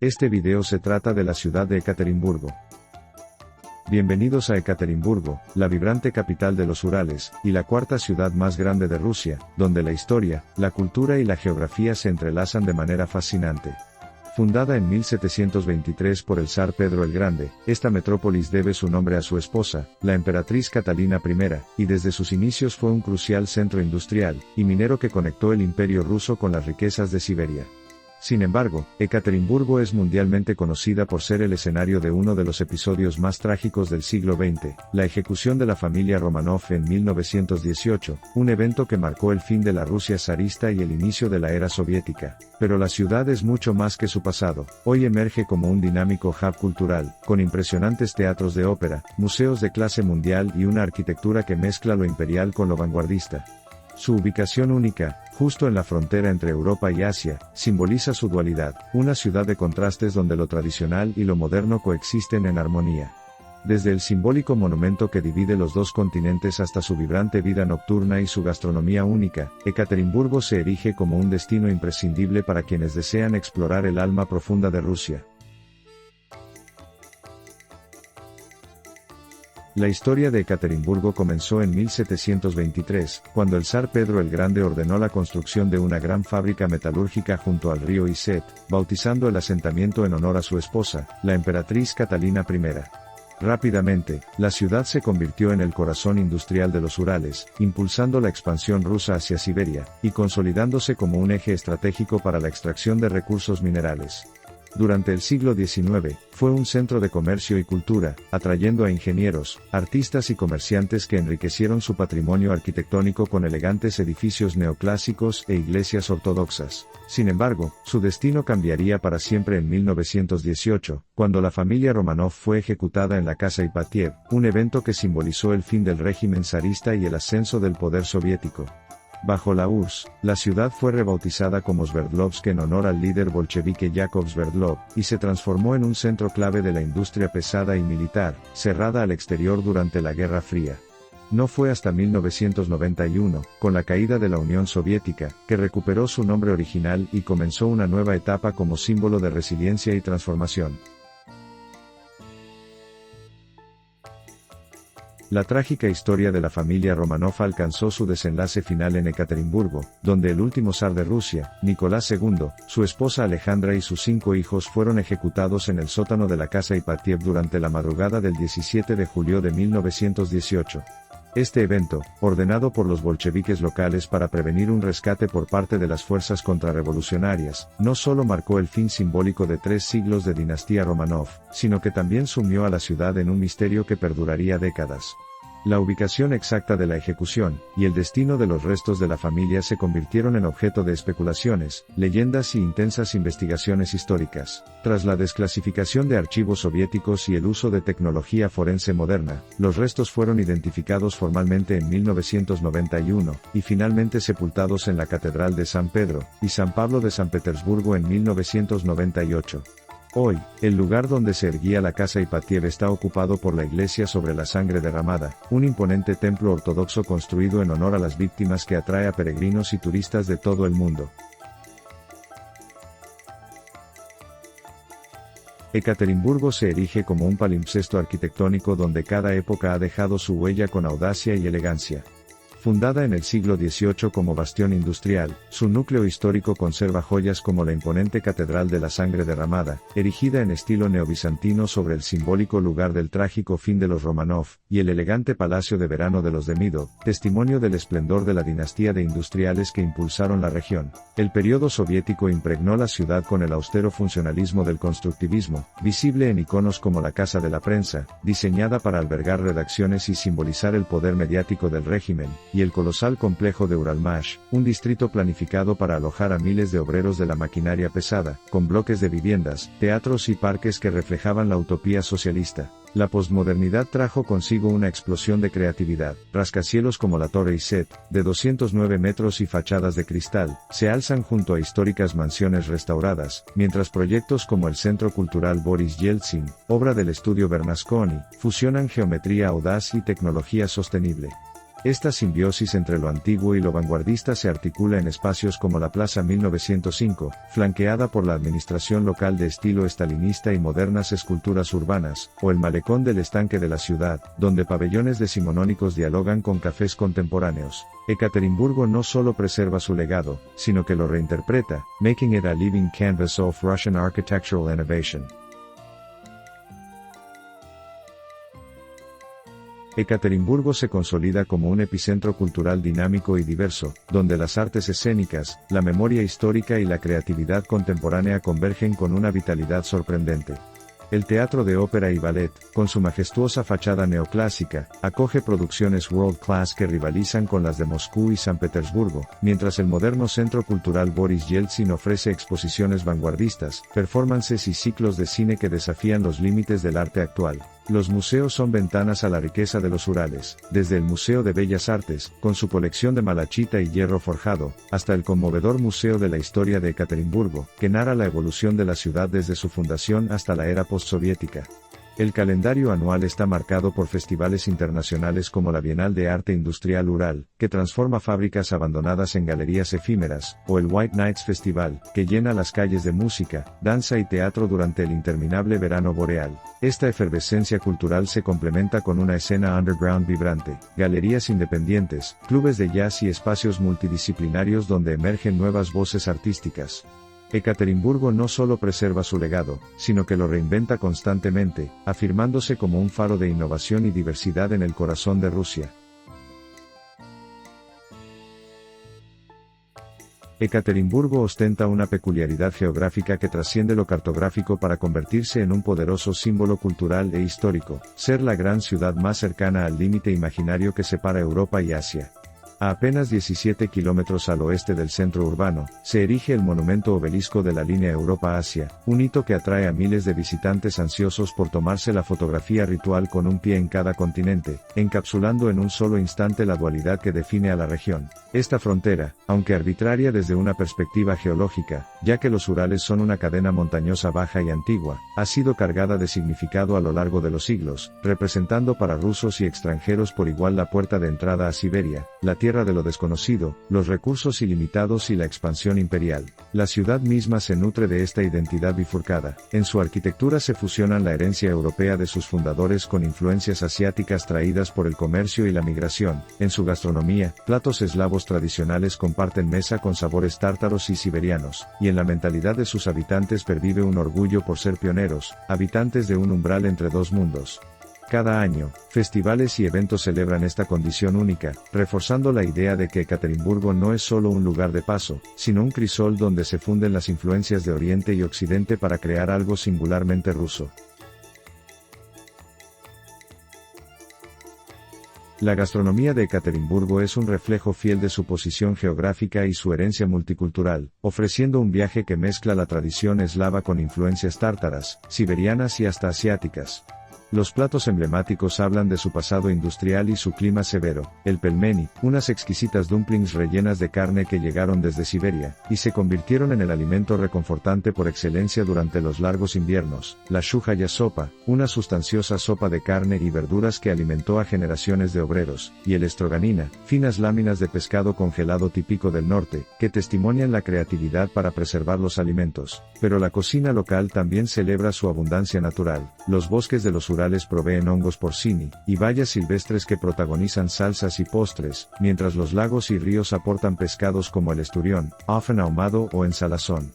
Este video se trata de la ciudad de Ekaterimburgo. Bienvenidos a Ekaterimburgo, la vibrante capital de los Urales, y la cuarta ciudad más grande de Rusia, donde la historia, la cultura y la geografía se entrelazan de manera fascinante. Fundada en 1723 por el zar Pedro el Grande, esta metrópolis debe su nombre a su esposa, la emperatriz Catalina I, y desde sus inicios fue un crucial centro industrial y minero que conectó el imperio ruso con las riquezas de Siberia. Sin embargo, Ekaterimburgo es mundialmente conocida por ser el escenario de uno de los episodios más trágicos del siglo XX, la ejecución de la familia Romanov en 1918, un evento que marcó el fin de la Rusia zarista y el inicio de la era soviética. Pero la ciudad es mucho más que su pasado, hoy emerge como un dinámico hub cultural, con impresionantes teatros de ópera, museos de clase mundial y una arquitectura que mezcla lo imperial con lo vanguardista. Su ubicación única, justo en la frontera entre Europa y Asia, simboliza su dualidad, una ciudad de contrastes donde lo tradicional y lo moderno coexisten en armonía. Desde el simbólico monumento que divide los dos continentes hasta su vibrante vida nocturna y su gastronomía única, Ekaterimburgo se erige como un destino imprescindible para quienes desean explorar el alma profunda de Rusia. La historia de Ekaterimburgo comenzó en 1723, cuando el zar Pedro el Grande ordenó la construcción de una gran fábrica metalúrgica junto al río Iset, bautizando el asentamiento en honor a su esposa, la emperatriz Catalina I. Rápidamente, la ciudad se convirtió en el corazón industrial de los Urales, impulsando la expansión rusa hacia Siberia, y consolidándose como un eje estratégico para la extracción de recursos minerales. Durante el siglo XIX, fue un centro de comercio y cultura, atrayendo a ingenieros, artistas y comerciantes que enriquecieron su patrimonio arquitectónico con elegantes edificios neoclásicos e iglesias ortodoxas. Sin embargo, su destino cambiaría para siempre en 1918, cuando la familia Romanov fue ejecutada en la Casa Ipatiev, un evento que simbolizó el fin del régimen zarista y el ascenso del poder soviético. Bajo la URSS, la ciudad fue rebautizada como Sverdlovsk en honor al líder bolchevique Yakov Sverdlov, y se transformó en un centro clave de la industria pesada y militar, cerrada al exterior durante la Guerra Fría. No fue hasta 1991, con la caída de la Unión Soviética, que recuperó su nombre original y comenzó una nueva etapa como símbolo de resiliencia y transformación. La trágica historia de la familia Romanov alcanzó su desenlace final en Ekaterimburgo, donde el último zar de Rusia, Nicolás II, su esposa Alejandra y sus 5 hijos fueron ejecutados en el sótano de la Casa Ipatiev durante la madrugada del 17 de julio de 1918. Este evento, ordenado por los bolcheviques locales para prevenir un rescate por parte de las fuerzas contrarrevolucionarias, no solo marcó el fin simbólico de 3 siglos de dinastía Romanov, sino que también sumió a la ciudad en un misterio que perduraría décadas. La ubicación exacta de la ejecución, y el destino de los restos de la familia se convirtieron en objeto de especulaciones, leyendas y intensas investigaciones históricas. Tras la desclasificación de archivos soviéticos y el uso de tecnología forense moderna, los restos fueron identificados formalmente en 1991, y finalmente sepultados en la Catedral de San Pedro y San Pablo de San Petersburgo en 1998. Hoy, el lugar donde se erguía la Casa Ipatiev está ocupado por la Iglesia sobre la Sangre Derramada, un imponente templo ortodoxo construido en honor a las víctimas que atrae a peregrinos y turistas de todo el mundo. Ekaterimburgo se erige como un palimpsesto arquitectónico donde cada época ha dejado su huella con audacia y elegancia. Fundada en el siglo XVIII como bastión industrial, su núcleo histórico conserva joyas como la imponente Catedral de la Sangre Derramada, erigida en estilo neobizantino sobre el simbólico lugar del trágico fin de los Romanov, y el elegante Palacio de Verano de los Demidov, testimonio del esplendor de la dinastía de industriales que impulsaron la región. El periodo soviético impregnó la ciudad con el austero funcionalismo del constructivismo, visible en iconos como la Casa de la Prensa, diseñada para albergar redacciones y simbolizar el poder mediático del régimen, y el colosal complejo de Uralmash, un distrito planificado para alojar a miles de obreros de la maquinaria pesada, con bloques de viviendas, teatros y parques que reflejaban la utopía socialista. La posmodernidad trajo consigo una explosión de creatividad. Rascacielos como la Torre Iset, de 209 metros y fachadas de cristal, se alzan junto a históricas mansiones restauradas, mientras proyectos como el Centro Cultural Boris Yeltsin, obra del estudio Bernasconi, fusionan geometría audaz y tecnología sostenible. Esta simbiosis entre lo antiguo y lo vanguardista se articula en espacios como la Plaza 1905, flanqueada por la administración local de estilo estalinista y modernas esculturas urbanas, o el malecón del estanque de la ciudad, donde pabellones decimonónicos dialogan con cafés contemporáneos. Ekaterimburgo no solo preserva su legado, sino que lo reinterpreta, making it a living canvas of Russian architectural innovation. Ekaterimburgo se consolida como un epicentro cultural dinámico y diverso, donde las artes escénicas, la memoria histórica y la creatividad contemporánea convergen con una vitalidad sorprendente. El teatro de ópera y ballet, con su majestuosa fachada neoclásica, acoge producciones world class que rivalizan con las de Moscú y San Petersburgo, mientras el moderno centro cultural Boris Yeltsin ofrece exposiciones vanguardistas, performances y ciclos de cine que desafían los límites del arte actual. Los museos son ventanas a la riqueza de los Urales, desde el Museo de Bellas Artes, con su colección de malachita y hierro forjado, hasta el conmovedor Museo de la Historia de Ekaterimburgo, que narra la evolución de la ciudad desde su fundación hasta la era postsoviética. El calendario anual está marcado por festivales internacionales como la Bienal de Arte Industrial Ural, que transforma fábricas abandonadas en galerías efímeras, o el White Nights Festival, que llena las calles de música, danza y teatro durante el interminable verano boreal. Esta efervescencia cultural se complementa con una escena underground vibrante, galerías independientes, clubes de jazz y espacios multidisciplinarios donde emergen nuevas voces artísticas. Ekaterimburgo no solo preserva su legado, sino que lo reinventa constantemente, afirmándose como un faro de innovación y diversidad en el corazón de Rusia. Ekaterimburgo ostenta una peculiaridad geográfica que trasciende lo cartográfico para convertirse en un poderoso símbolo cultural e histórico, ser la gran ciudad más cercana al límite imaginario que separa Europa y Asia. A apenas 17 kilómetros al oeste del centro urbano, se erige el monumento obelisco de la línea Europa-Asia, un hito que atrae a miles de visitantes ansiosos por tomarse la fotografía ritual con un pie en cada continente, encapsulando en un solo instante la dualidad que define a la región. Esta frontera, aunque arbitraria desde una perspectiva geológica, ya que los Urales son una cadena montañosa baja y antigua, ha sido cargada de significado a lo largo de los siglos, representando para rusos y extranjeros por igual la puerta de entrada a Siberia, la tierra de lo desconocido, los recursos ilimitados y la expansión imperial. La ciudad misma se nutre de esta identidad bifurcada. En su arquitectura se fusionan la herencia europea de sus fundadores con influencias asiáticas traídas por el comercio y la migración. En su gastronomía, platos eslavos tradicionales comparten mesa con sabores tártaros y siberianos, y en la mentalidad de sus habitantes pervive un orgullo por ser pioneros, habitantes de un umbral entre dos mundos. Cada año, festivales y eventos celebran esta condición única, reforzando la idea de que Ekaterimburgo no es solo un lugar de paso, sino un crisol donde se funden las influencias de Oriente y Occidente para crear algo singularmente ruso. La gastronomía de Ekaterimburgo es un reflejo fiel de su posición geográfica y su herencia multicultural, ofreciendo un viaje que mezcla la tradición eslava con influencias tártaras, siberianas y hasta asiáticas. Los platos emblemáticos hablan de su pasado industrial y su clima severo. El pelmeni, unas exquisitas dumplings rellenas de carne que llegaron desde Siberia, y se convirtieron en el alimento reconfortante por excelencia durante los largos inviernos. La shuhaya sopa, una sustanciosa sopa de carne y verduras que alimentó a generaciones de obreros, y el stroganina, finas láminas de pescado congelado típico del norte, que testimonian la creatividad para preservar los alimentos. Pero la cocina local también celebra su abundancia natural. Los bosques de los Urales proveen hongos porcini, y bayas silvestres que protagonizan salsas y postres, mientras los lagos y ríos aportan pescados como el esturión, often ahumado o en salazón.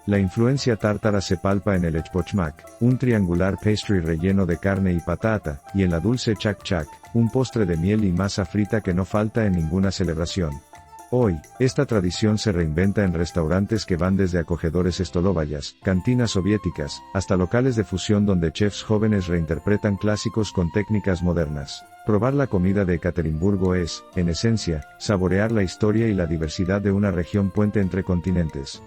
La influencia tártara se palpa en el echpochmak, un triangular pastry relleno de carne y patata, y en la dulce chak-chak, un postre de miel y masa frita que no falta en ninguna celebración. Hoy, esta tradición se reinventa en restaurantes que van desde acogedores stolobayas, cantinas soviéticas, hasta locales de fusión donde chefs jóvenes reinterpretan clásicos con técnicas modernas. Probar la comida de Ekaterimburgo es, en esencia, saborear la historia y la diversidad de una región puente entre continentes.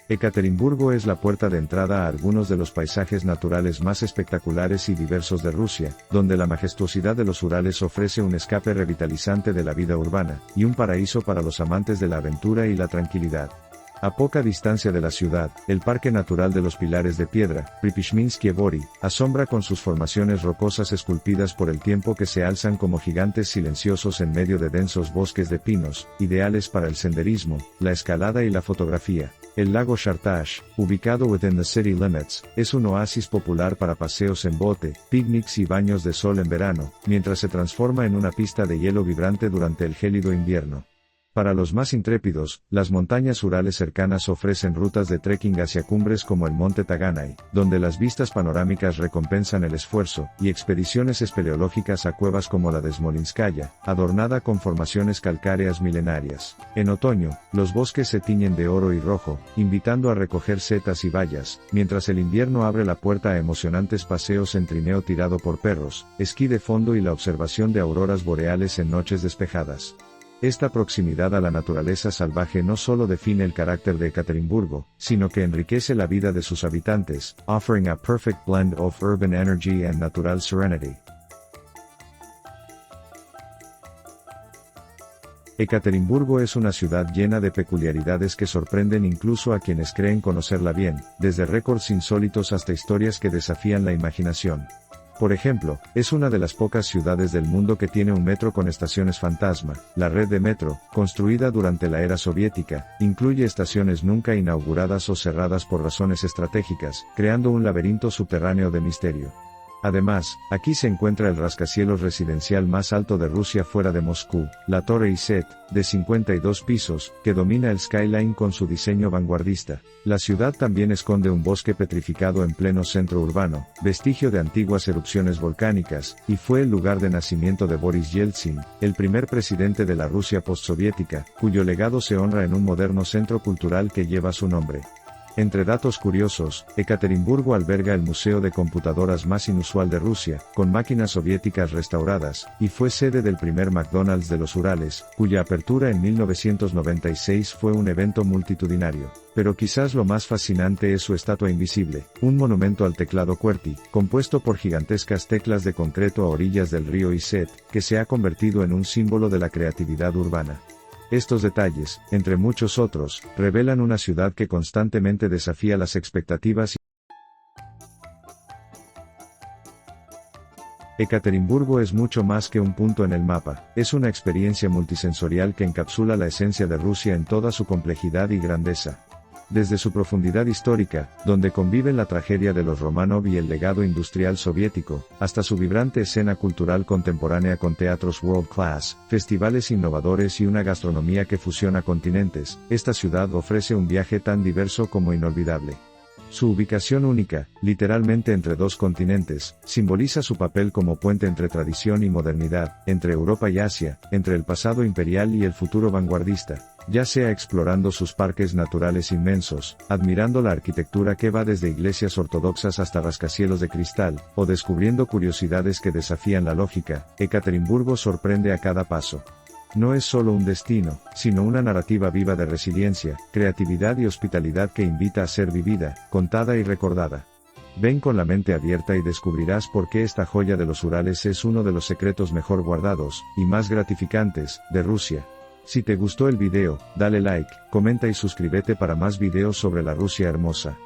Ekaterimburgo es la puerta de entrada a algunos de los paisajes naturales más espectaculares y diversos de Rusia, donde la majestuosidad de los Urales ofrece un escape revitalizante de la vida urbana, y un paraíso para los amantes de la aventura y la tranquilidad. A poca distancia de la ciudad, el Parque Natural de los Pilares de Piedra, Pripyatnitsky Bory, asombra con sus formaciones rocosas esculpidas por el tiempo que se alzan como gigantes silenciosos en medio de densos bosques de pinos, ideales para el senderismo, la escalada y la fotografía. El lago Chartash, ubicado within the city limits, es un oasis popular para paseos en bote, picnics y baños de sol en verano, mientras se transforma en una pista de hielo vibrante durante el gélido invierno. Para los más intrépidos, las montañas Urales cercanas ofrecen rutas de trekking hacia cumbres como el monte Taganay, donde las vistas panorámicas recompensan el esfuerzo, y expediciones espeleológicas a cuevas como la de Smolinskaya, adornada con formaciones calcáreas milenarias. En otoño, los bosques se tiñen de oro y rojo, invitando a recoger setas y bayas, mientras el invierno abre la puerta a emocionantes paseos en trineo tirado por perros, esquí de fondo y la observación de auroras boreales en noches despejadas. Esta proximidad a la naturaleza salvaje no solo define el carácter de Ekaterimburgo, sino que enriquece la vida de sus habitantes, offering a perfect blend of urban energy and natural serenity. Ekaterimburgo es una ciudad llena de peculiaridades que sorprenden incluso a quienes creen conocerla bien, desde récords insólitos hasta historias que desafían la imaginación. Por ejemplo, es una de las pocas ciudades del mundo que tiene un metro con estaciones fantasma. La red de metro, construida durante la era soviética, incluye estaciones nunca inauguradas o cerradas por razones estratégicas, creando un laberinto subterráneo de misterio. Además, aquí se encuentra el rascacielos residencial más alto de Rusia fuera de Moscú, la Torre Iset, de 52 pisos, que domina el skyline con su diseño vanguardista. La ciudad también esconde un bosque petrificado en pleno centro urbano, vestigio de antiguas erupciones volcánicas, y fue el lugar de nacimiento de Boris Yeltsin, el primer presidente de la Rusia postsoviética, cuyo legado se honra en un moderno centro cultural que lleva su nombre. Entre datos curiosos, Ekaterimburgo alberga el museo de computadoras más inusual de Rusia, con máquinas soviéticas restauradas, y fue sede del primer McDonald's de los Urales, cuya apertura en 1996 fue un evento multitudinario. Pero quizás lo más fascinante es su estatua invisible, un monumento al teclado QWERTY, compuesto por gigantescas teclas de concreto a orillas del río Iset, que se ha convertido en un símbolo de la creatividad urbana. Estos detalles, entre muchos otros, revelan una ciudad que constantemente desafía las expectativas. Ekaterimburgo es mucho más que un punto en el mapa, es una experiencia multisensorial que encapsula la esencia de Rusia en toda su complejidad y grandeza. Desde su profundidad histórica, donde conviven la tragedia de los Romanov y el legado industrial soviético, hasta su vibrante escena cultural contemporánea con teatros world class, festivales innovadores y una gastronomía que fusiona continentes, esta ciudad ofrece un viaje tan diverso como inolvidable. Su ubicación única, literalmente entre dos continentes, simboliza su papel como puente entre tradición y modernidad, entre Europa y Asia, entre el pasado imperial y el futuro vanguardista, ya sea explorando sus parques naturales inmensos, admirando la arquitectura que va desde iglesias ortodoxas hasta rascacielos de cristal, o descubriendo curiosidades que desafían la lógica. Ekaterimburgo sorprende a cada paso. No es solo un destino, sino una narrativa viva de resiliencia, creatividad y hospitalidad que invita a ser vivida, contada y recordada. Ven con la mente abierta y descubrirás por qué esta joya de los Urales es uno de los secretos mejor guardados, y más gratificantes, de Rusia. Si te gustó el video, dale like, comenta y suscríbete para más videos sobre la Rusia hermosa.